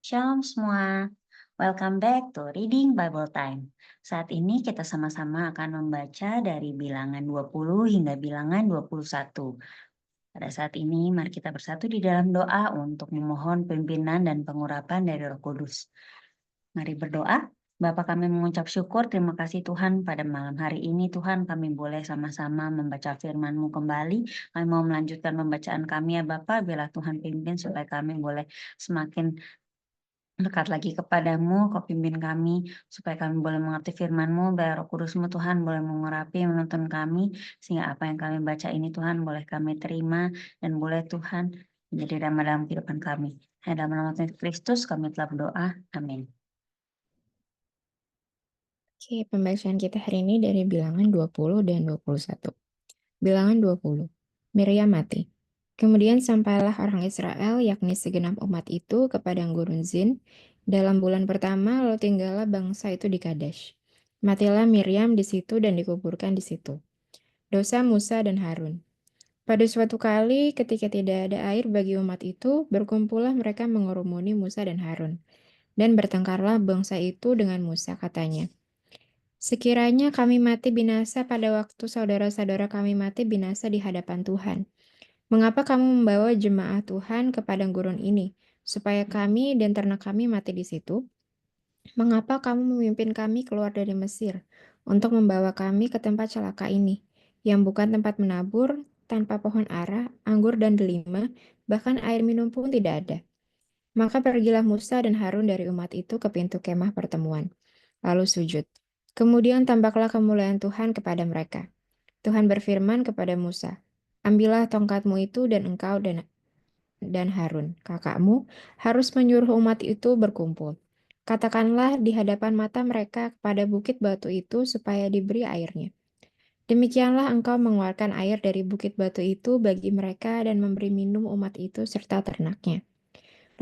Shalom semua, welcome back to Reading Bible Time. Saat ini kita sama-sama akan membaca dari bilangan 20 hingga bilangan 21. Pada saat ini mari kita bersatu di dalam doa untuk memohon pimpinan dan pengurapan dari Roh Kudus. Mari berdoa. Bapa, kami mengucap syukur, terima kasih Tuhan pada malam hari ini Tuhan kami boleh sama-sama membaca firman-Mu kembali. Kami mau melanjutkan pembacaan kami ya Bapa, biarlah Tuhan pimpin supaya kami boleh semakin dekat lagi kepadamu, Kau pimpin kami, supaya kami boleh mengerti firman-Mu, biar Roh Kudus-Mu Tuhan boleh mengurapi, menuntun kami, sehingga apa yang kami baca ini Tuhan boleh kami terima, dan boleh Tuhan menjadi damai dalam kehidupan kami. Hanya dalam nama Tuhan Kristus kami telah berdoa, amin. Oke, pembacaan kita hari ini dari bilangan 20 dan 21. Bilangan 20. Miriam mati. Kemudian sampailah orang Israel, yakni segenap umat itu, ke padang gurun Zin. Dalam bulan pertama, lalu tinggallah bangsa itu di Kadesh. Matilah Miriam di situ dan dikuburkan di situ. Dosa Musa dan Harun. Pada suatu kali, ketika tidak ada air bagi umat itu, berkumpullah mereka mengurumuni Musa dan Harun. Dan bertengkarlah bangsa itu dengan Musa, katanya, "Sekiranya kami mati binasa pada waktu saudara-saudara kami mati binasa di hadapan Tuhan. Mengapa kamu membawa jemaah Tuhan ke padang gurun ini, supaya kami dan ternak kami mati di situ? Mengapa kamu memimpin kami keluar dari Mesir, untuk membawa kami ke tempat celaka ini, yang bukan tempat menabur, tanpa pohon ara, anggur dan delima, bahkan air minum pun tidak ada?" Maka pergilah Musa dan Harun dari umat itu ke pintu kemah pertemuan, lalu sujud. Kemudian tampaklah kemuliaan Tuhan kepada mereka. Tuhan berfirman kepada Musa, "Ambillah tongkatmu itu dan engkau dan Harun, kakakmu, harus menyuruh umat itu berkumpul. Katakanlah di hadapan mata mereka kepada bukit batu itu supaya diberi airnya. Demikianlah engkau mengeluarkan air dari bukit batu itu bagi mereka dan memberi minum umat itu serta ternaknya."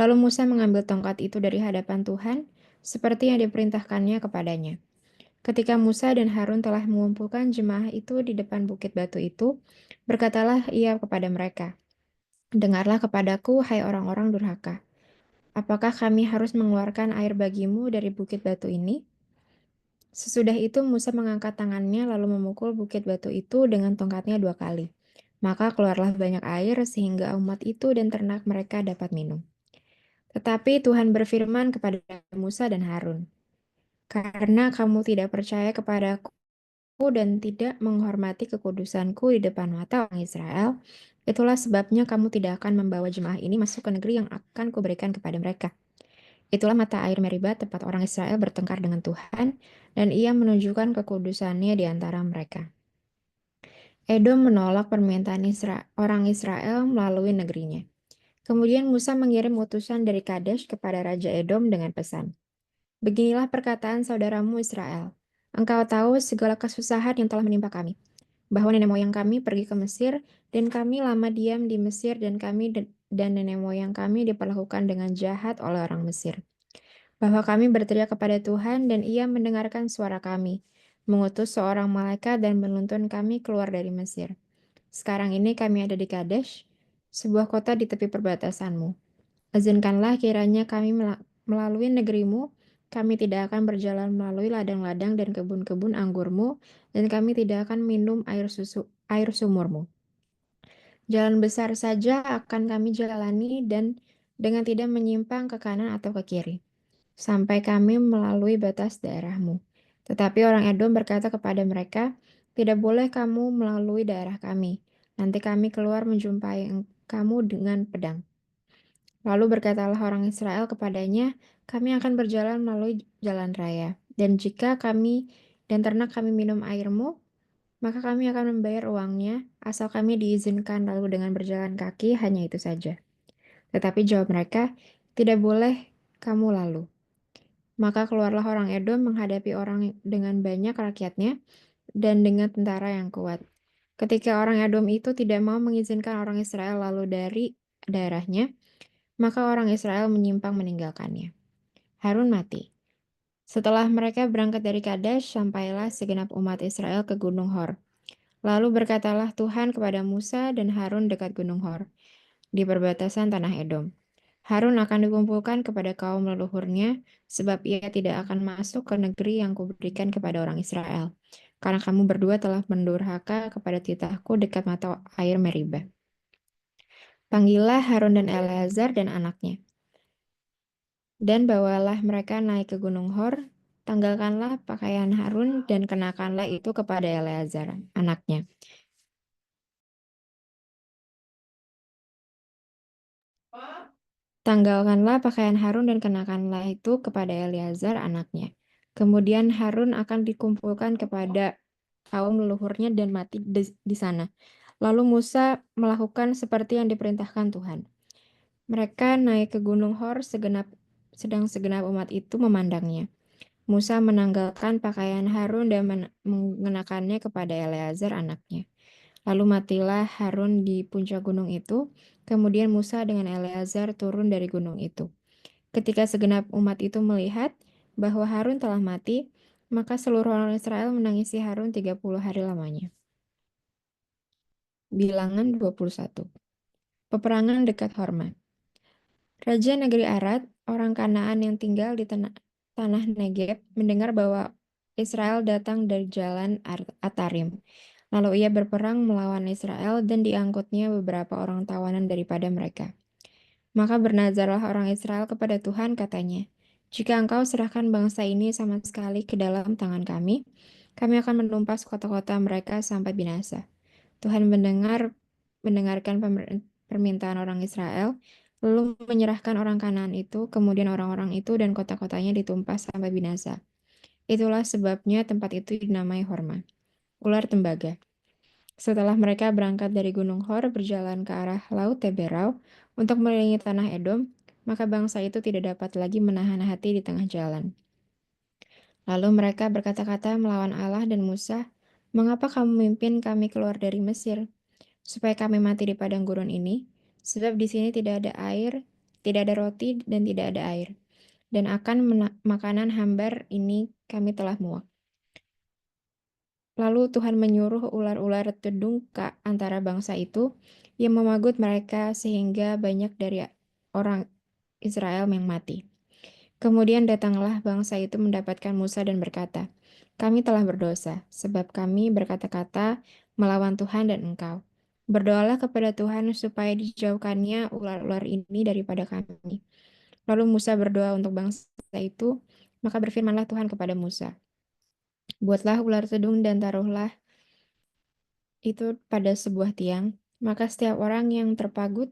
Lalu Musa mengambil tongkat itu dari hadapan Tuhan, seperti yang diperintahkannya kepadanya. Ketika Musa dan Harun telah mengumpulkan jemaah itu di depan bukit batu itu, berkatalah ia kepada mereka, "Dengarlah kepadaku, hai orang-orang durhaka. Apakah kami harus mengeluarkan air bagimu dari bukit batu ini?" Sesudah itu Musa mengangkat tangannya lalu memukul bukit batu itu dengan tongkatnya 2 kali. Maka keluarlah banyak air sehingga umat itu dan ternak mereka dapat minum. Tetapi Tuhan berfirman kepada Musa dan Harun, "Karena kamu tidak percaya kepadaku dan tidak menghormati kekudusanku di depan mata orang Israel, itulah sebabnya kamu tidak akan membawa jemaah ini masuk ke negeri yang akan kuberikan kepada mereka." Itulah mata air Meriba, tempat orang Israel bertengkar dengan Tuhan, dan ia menunjukkan kekudusannya di antara mereka. Edom menolak permintaan orang Israel melalui negerinya. Kemudian Musa mengirim utusan dari Kadesh kepada Raja Edom dengan pesan, "Beginilah perkataan saudaramu Israel. Engkau tahu segala kesusahan yang telah menimpa kami, bahwa nenek moyang kami pergi ke Mesir, dan kami lama diam di Mesir, dan kami dan nenek moyang kami diperlakukan dengan jahat oleh orang Mesir. Bahwa kami berteriak kepada Tuhan, dan Ia mendengarkan suara kami, mengutus seorang malaikat dan menuntun kami keluar dari Mesir. Sekarang ini kami ada di Kadesh, sebuah kota di tepi perbatasanmu. Izinkanlah kiranya kami melalui negerimu, kami tidak akan berjalan melalui ladang-ladang dan kebun-kebun anggurmu, dan kami tidak akan minum air sumurmu. Jalan besar saja akan kami jalani dan dengan tidak menyimpang ke kanan atau ke kiri, sampai kami melalui batas daerahmu." Tetapi orang Edom berkata kepada mereka, "Tidak boleh kamu melalui daerah kami. Nanti kami keluar menjumpai kamu dengan pedang." Lalu berkatalah orang Israel kepadanya, "Kami akan berjalan melalui jalan raya, dan jika kami dan ternak kami minum airmu, maka kami akan membayar uangnya, asal kami diizinkan lalu dengan berjalan kaki, hanya itu saja." Tetapi jawab mereka, "Tidak boleh kamu lalu." Maka keluarlah orang Edom menghadapi orang dengan banyak rakyatnya dan dengan tentara yang kuat. Ketika orang Edom itu tidak mau mengizinkan orang Israel lalu dari daerahnya, maka orang Israel menyimpang meninggalkannya. Harun mati. Setelah mereka berangkat dari Kadesh, sampailah segenap umat Israel ke Gunung Hor. Lalu berkatalah Tuhan kepada Musa dan Harun dekat Gunung Hor, di perbatasan tanah Edom, Harun akan dikumpulkan kepada kaum leluhurnya, sebab ia tidak akan masuk ke negeri yang kuberikan kepada orang Israel. Karena kamu berdua telah mendurhaka kepada titahku dekat mata air Meribah. Panggillah Harun dan Eleazar dan anaknya, dan bawalah mereka naik ke Gunung Hor. Tanggalkanlah pakaian Harun dan kenakanlah itu kepada Eleazar, anaknya. Tanggalkanlah pakaian Harun dan kenakanlah itu kepada Eleazar, anaknya. Kemudian Harun akan dikumpulkan kepada kaum leluhurnya dan mati di sana. Lalu Musa melakukan seperti yang diperintahkan Tuhan. Mereka naik ke Gunung Hor sedang segenap umat itu memandangnya. Musa menanggalkan pakaian Harun dan mengenakannya kepada Eleazar anaknya. Lalu matilah Harun di puncak gunung itu. Kemudian Musa dengan Eleazar turun dari gunung itu. Ketika segenap umat itu melihat bahwa Harun telah mati, maka seluruh orang Israel menangisi Harun 30 hari lamanya. Bilangan 21. Peperangan dekat Horma. Raja negeri Arad, orang Kanaan yang tinggal di tanah Negeb, mendengar bahwa Israel datang dari jalan Atarim. Lalu ia berperang melawan Israel dan diangkutnya beberapa orang tawanan daripada mereka. Maka bernazarlah orang Israel kepada Tuhan, katanya, "Jika engkau serahkan bangsa ini sama sekali ke dalam tangan kami akan menumpas kota-kota mereka sampai binasa." Tuhan mendengarkan permintaan orang Israel, lalu menyerahkan orang Kanaan itu, kemudian orang-orang itu dan kota-kotanya ditumpas sampai binasa. Itulah sebabnya tempat itu dinamai Horma, ular tembaga. Setelah mereka berangkat dari Gunung Hor berjalan ke arah Laut Teberau untuk mengelilingi tanah Edom, maka bangsa itu tidak dapat lagi menahan hati di tengah jalan. Lalu mereka berkata-kata melawan Allah dan Musa, "Mengapa kamu memimpin kami keluar dari Mesir, supaya kami mati di padang gurun ini? Sebab di sini tidak ada air, tidak ada roti, dan tidak ada air. Dan akan makanan hambar ini kami telah muak." Lalu Tuhan menyuruh ular-ular tedung ke antara bangsa itu yang memagut mereka sehingga banyak dari orang Israel yang mati. Kemudian datanglah bangsa itu mendapatkan Musa dan berkata, "Kami telah berdosa, sebab kami berkata-kata melawan Tuhan dan engkau. Berdoalah kepada Tuhan supaya dijauhkannya ular-ular ini daripada kami." Lalu Musa berdoa untuk bangsa itu, maka berfirmanlah Tuhan kepada Musa, "Buatlah ular tedung dan taruhlah itu pada sebuah tiang, maka setiap orang yang terpagut,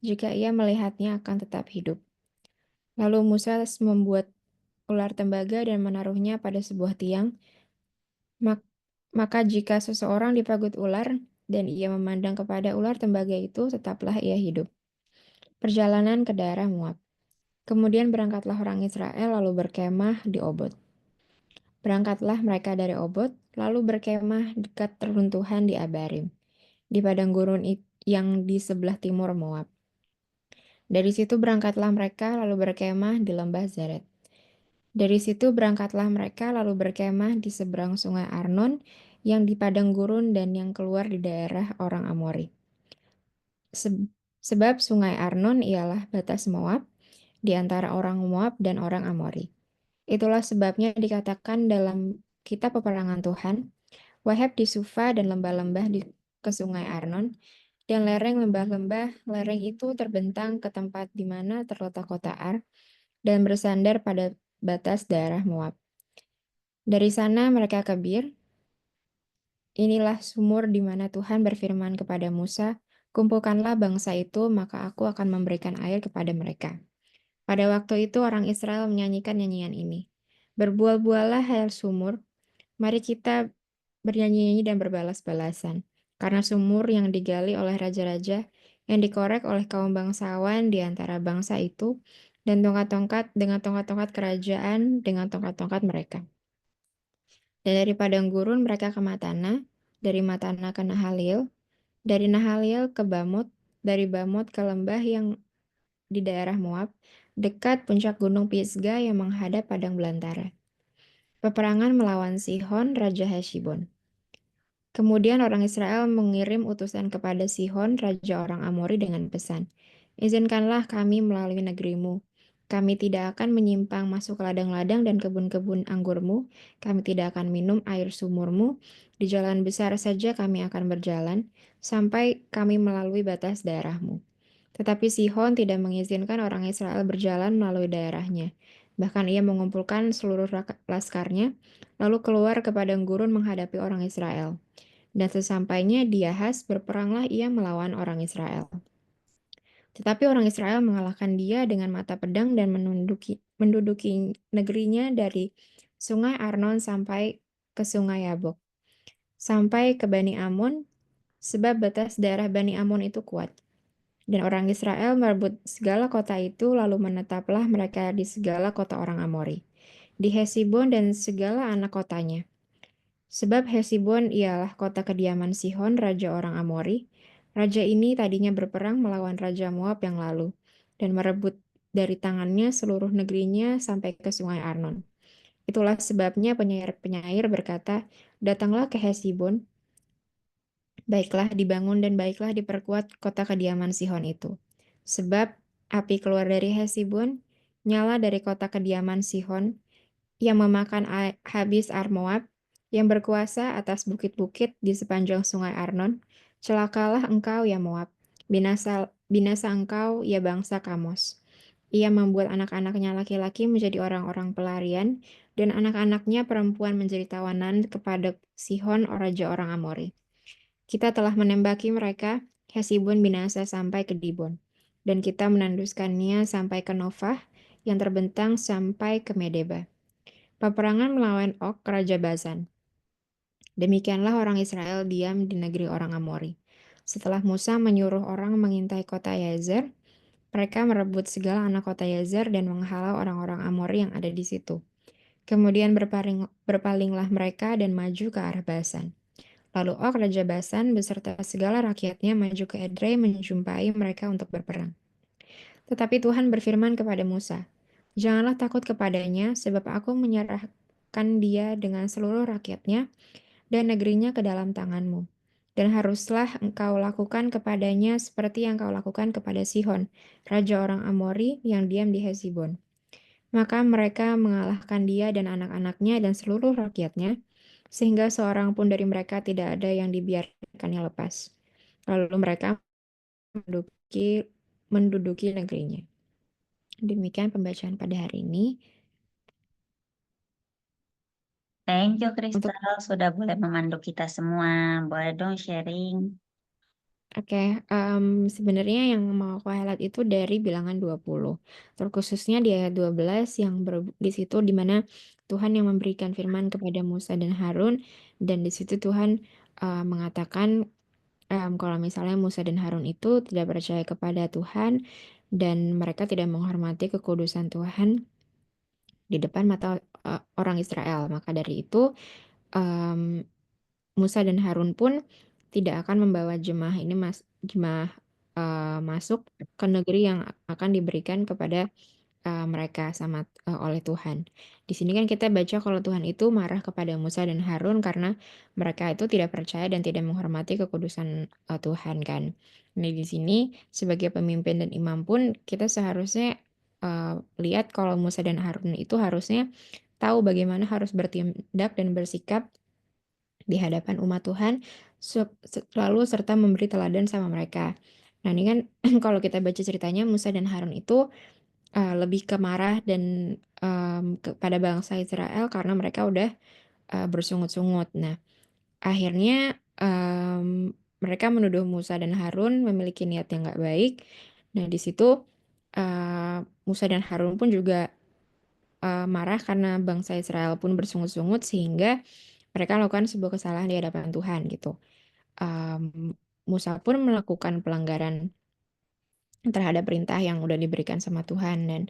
jika ia melihatnya akan tetap hidup." Lalu Musa membuat ular tembaga dan menaruhnya pada sebuah tiang. Maka jika seseorang dipagut ular dan ia memandang kepada ular tembaga itu, tetaplah ia hidup. Perjalanan ke daerah Moab. Kemudian berangkatlah orang Israel lalu berkemah di Obot. Berangkatlah mereka dari Obot, lalu berkemah dekat reruntuhan di Abarim, di padang gurun yang di sebelah timur Moab. Dari situ berangkatlah mereka lalu berkemah di lembah Zered. Dari situ berangkatlah mereka lalu berkemah di seberang sungai Arnon yang di padang gurun dan yang keluar di daerah orang Amori. Sebab sungai Arnon ialah batas Moab di antara orang Moab dan orang Amori. Itulah sebabnya dikatakan dalam kitab peperangan Tuhan, Waheb di Sufa dan lembah-lembah ke sungai Arnon, dan lereng lembah-lembah, lereng itu terbentang ke tempat di mana terletak kota Ar, dan bersandar pada batas daerah Moab. Dari sana mereka ke Bir. Inilah sumur di mana Tuhan berfirman kepada Musa, "Kumpulkanlah bangsa itu, maka aku akan memberikan air kepada mereka." Pada waktu itu orang Israel menyanyikan nyanyian ini. "Berbual-buallah hai sumur, mari kita bernyanyi-nyanyi dan berbalas-balasan. Karena sumur yang digali oleh raja-raja, yang dikorek oleh kaum bangsawan di antara bangsa itu, dan tongkat-tongkat dengan tongkat-tongkat kerajaan dengan tongkat-tongkat mereka. Dan dari padang gurun mereka ke Matana, dari Matana ke Nahalil, dari Nahalil ke Bamot, dari Bamot ke lembah yang di daerah Moab, dekat puncak gunung Pisga yang menghadap padang belantara. Peperangan melawan Sihon, Raja Heshbon. Kemudian orang Israel mengirim utusan kepada Sihon, Raja orang Amori dengan pesan, Izinkanlah kami melalui negerimu. Kami tidak akan menyimpang masuk ke ladang-ladang dan kebun-kebun anggurmu. Kami tidak akan minum air sumurmu. Di jalan besar saja kami akan berjalan, sampai kami melalui batas daerahmu. Tetapi Sihon tidak mengizinkan orang Israel berjalan melalui daerahnya. Bahkan ia mengumpulkan seluruh laskarnya, lalu keluar ke padang gurun menghadapi orang Israel. Dan sesampainya di Yahas, berperanglah ia melawan orang Israel. Tetapi orang Israel mengalahkan dia dengan mata pedang dan menduduki negerinya dari sungai Arnon sampai ke sungai Yabok, sampai ke Bani Amon, sebab batas daerah Bani Amon itu kuat. Dan orang Israel merebut segala kota itu, lalu menetaplah mereka di segala kota orang Amori, di Hesibon dan segala anak kotanya. Sebab Hesibon ialah kota kediaman Sihon, raja orang Amori. Raja ini tadinya berperang melawan raja Moab yang lalu, dan merebut dari tangannya seluruh negerinya sampai ke sungai Arnon. Itulah sebabnya penyair-penyair berkata, "Datanglah ke Hesibon, baiklah dibangun dan baiklah diperkuat kota kediaman Sihon itu. Sebab api keluar dari Hesibon, nyala dari kota kediaman Sihon, yang memakan habis Moab, yang berkuasa atas bukit-bukit di sepanjang sungai Arnon. Celakalah engkau, ya Moab, binasa, binasa engkau, ya bangsa Kamos. Ia membuat anak-anaknya laki-laki menjadi orang-orang pelarian, dan anak-anaknya perempuan menjadi tawanan kepada Sihon, raja orang Amori. Kita telah menembaki mereka, Hesibon binasa sampai ke Dibon, dan kita menanduskannya sampai ke Novah, yang terbentang sampai ke Medeba. Peperangan melawan Og, raja Basan. Demikianlah orang Israel diam di negeri orang Amori. Setelah Musa menyuruh orang mengintai kota Yazer, mereka merebut segala anak kota Yazer dan menghalau orang-orang Amori yang ada di situ. Kemudian berpalinglah mereka dan maju ke arah Basan. Lalu Og, raja Basan, beserta segala rakyatnya maju ke Edrei menjumpai mereka untuk berperang. Tetapi Tuhan berfirman kepada Musa, "Janganlah takut kepadanya, sebab aku menyerahkan dia dengan seluruh rakyatnya dan negerinya ke dalam tanganmu. Dan haruslah engkau lakukan kepadanya seperti yang kau lakukan kepada Sihon, raja orang Amori yang diam di Hesibon." Maka mereka mengalahkan dia dan anak-anaknya dan seluruh rakyatnya, sehingga seorang pun dari mereka tidak ada yang dibiarkannya lepas. Lalu mereka menduduki, menduduki negerinya. Demikian pembacaan pada hari ini. Thank you, Untuk Kristal, sudah boleh memandu kita semua. Boleh dong sharing. Oke, sebenarnya yang mau aku highlight itu dari bilangan 20. Terkhususnya di ayat 12 yang di situ di mana Tuhan yang memberikan firman kepada Musa dan Harun, dan di situ Tuhan mengatakan kalau misalnya Musa dan Harun itu tidak percaya kepada Tuhan dan mereka tidak menghormati kekudusan Tuhan di depan mata orang Israel. Maka dari itu em, Musa dan Harun pun tidak akan membawa jemaah masuk ke negeri yang akan diberikan kepada mereka oleh Tuhan. Di sini kan kita baca kalau Tuhan itu marah kepada Musa dan Harun karena mereka itu tidak percaya dan tidak menghormati kekudusan Tuhan kan. Nah, di sini sebagai pemimpin dan imam pun kita seharusnya lihat kalau Musa dan Harun itu harusnya tahu bagaimana harus bertindak dan bersikap di hadapan umat Tuhan, lalu serta memberi teladan sama mereka. Nah, ini kan kalau kita baca ceritanya Musa dan Harun itu lebih ke marah dan kepada bangsa Israel karena mereka udah bersungut-sungut. Nah, akhirnya mereka menuduh Musa dan Harun memiliki niat yang nggak baik. Nah, di situ Musa dan Harun pun juga marah karena bangsa Israel pun bersungut-sungut sehingga mereka melakukan sebuah kesalahan di hadapan Tuhan gitu. Musa pun melakukan pelanggaran terhadap perintah yang udah diberikan sama Tuhan, dan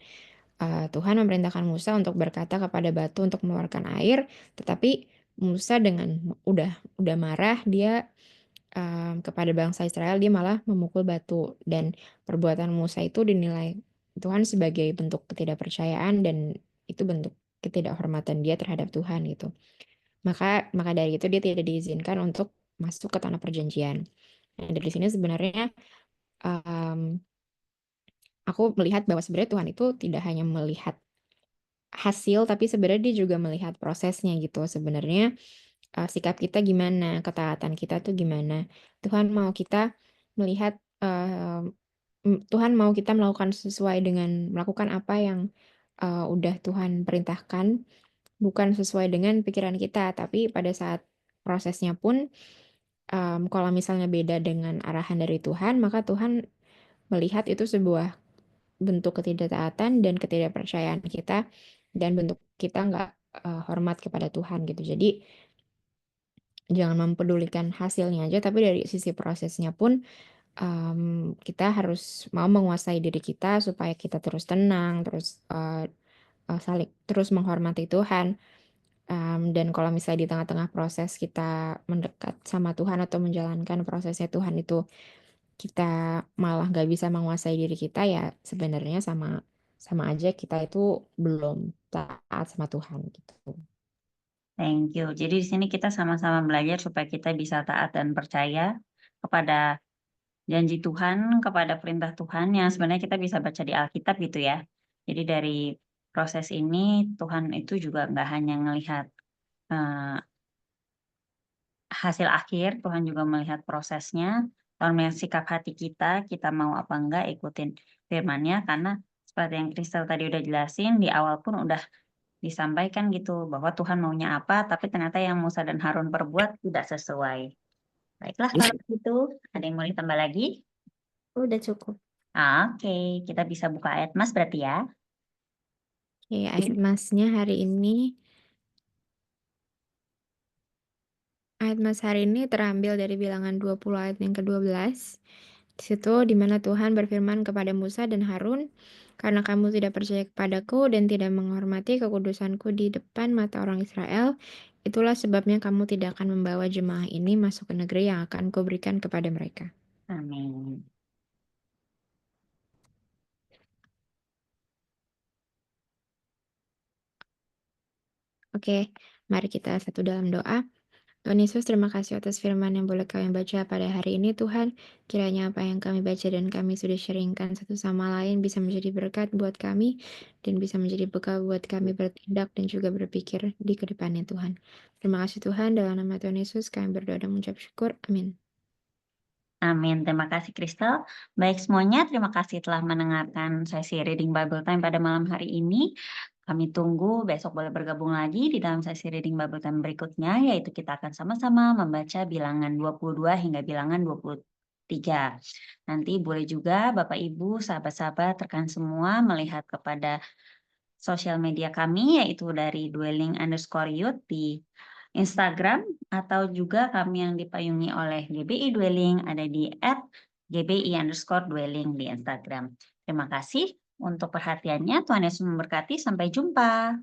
Tuhan memerintahkan Musa untuk berkata kepada batu untuk mengeluarkan air, tetapi Musa dengan udah marah dia kepada bangsa Israel, dia malah memukul batu, dan perbuatan Musa itu dinilai Tuhan sebagai bentuk ketidakpercayaan dan itu bentuk ketidakhormatan dia terhadap Tuhan gitu. Maka dari itu dia tidak diizinkan untuk masuk ke tanah perjanjian. Nah, dari sini sebenarnya aku melihat bahwa sebenarnya Tuhan itu tidak hanya melihat hasil, tapi sebenarnya dia juga melihat prosesnya gitu. Sebenarnya sikap kita gimana, ketaatan kita tuh gimana. Tuhan mau kita melihat, Tuhan mau kita melakukan sesuai dengan melakukan apa yang udah Tuhan perintahkan, bukan sesuai dengan pikiran kita. Tapi pada saat prosesnya pun, kalau misalnya beda dengan arahan dari Tuhan, maka Tuhan melihat itu sebuah bentuk ketidaktaatan dan ketidakpercayaan kita, dan bentuk kita nggak hormat kepada Tuhan gitu. Jadi jangan mempedulikan hasilnya aja, tapi dari sisi prosesnya pun kita harus mau menguasai diri kita supaya kita terus tenang, terus saling terus menghormati Tuhan. Dan kalau misalnya di tengah-tengah proses kita mendekat sama Tuhan atau menjalankan prosesnya Tuhan itu kita malah nggak bisa menguasai diri kita, ya sebenarnya sama sama aja kita itu belum taat sama Tuhan gitu. Thank you. Jadi di sini kita sama-sama belajar supaya kita bisa taat dan percaya kepada janji Tuhan, kepada perintah Tuhan yang sebenarnya kita bisa baca di Alkitab gitu ya. Jadi dari proses ini Tuhan itu juga nggak hanya ngelihat hasil akhir, Tuhan juga melihat prosesnya, Tuhan melihat sikap hati kita mau apa enggak ikutin firman-Nya, karena seperti yang Kristel tadi udah jelasin, di awal pun udah disampaikan gitu, bahwa Tuhan maunya apa, tapi ternyata yang Musa dan Harun perbuat tidak sesuai. Baiklah kalau begitu, ada yang mau ditambah lagi? Udah cukup. Oke, kita bisa buka ayat Mas berarti ya. Oke, ayat masnya hari ini Ayat Mas hari ini terambil dari Bilangan 20 ayat yang ke-12. Di situ di mana Tuhan berfirman kepada Musa dan Harun, "Karena kamu tidak percaya kepadaku dan tidak menghormati kekudusanku di depan mata orang Israel, itulah sebabnya kamu tidak akan membawa jemaah ini masuk ke negeri yang akan kuberikan kepada mereka." Amin. Oke, mari kita satu dalam doa. Tuhan Yesus, terima kasih atas firman yang boleh kami baca pada hari ini, Tuhan. Kiranya apa yang kami baca dan kami sudah sharingkan satu sama lain bisa menjadi berkat buat kami dan bisa menjadi bekal buat kami bertindak dan juga berpikir di kedepannya, Tuhan. Terima kasih Tuhan, dalam nama Tuhan Yesus kami berdoa dan mengucap syukur. Amin. Amin. Terima kasih Kristal. Baik semuanya, terima kasih telah mendengarkan sesi Reading Bible Time pada malam hari ini. Kami tunggu besok boleh bergabung lagi di dalam sesi Reading Bible Time berikutnya, yaitu kita akan sama-sama membaca bilangan 22 hingga bilangan 23. Nanti boleh juga Bapak Ibu, sahabat-sahabat, rekan semua melihat kepada sosial media kami, yaitu dari dwelling_youth di Instagram, atau juga kami yang dipayungi oleh GBI Dwelling ada di @gbi_dwelling di Instagram. Terima kasih untuk perhatiannya. Tuhan Yesus memberkati. Sampai jumpa.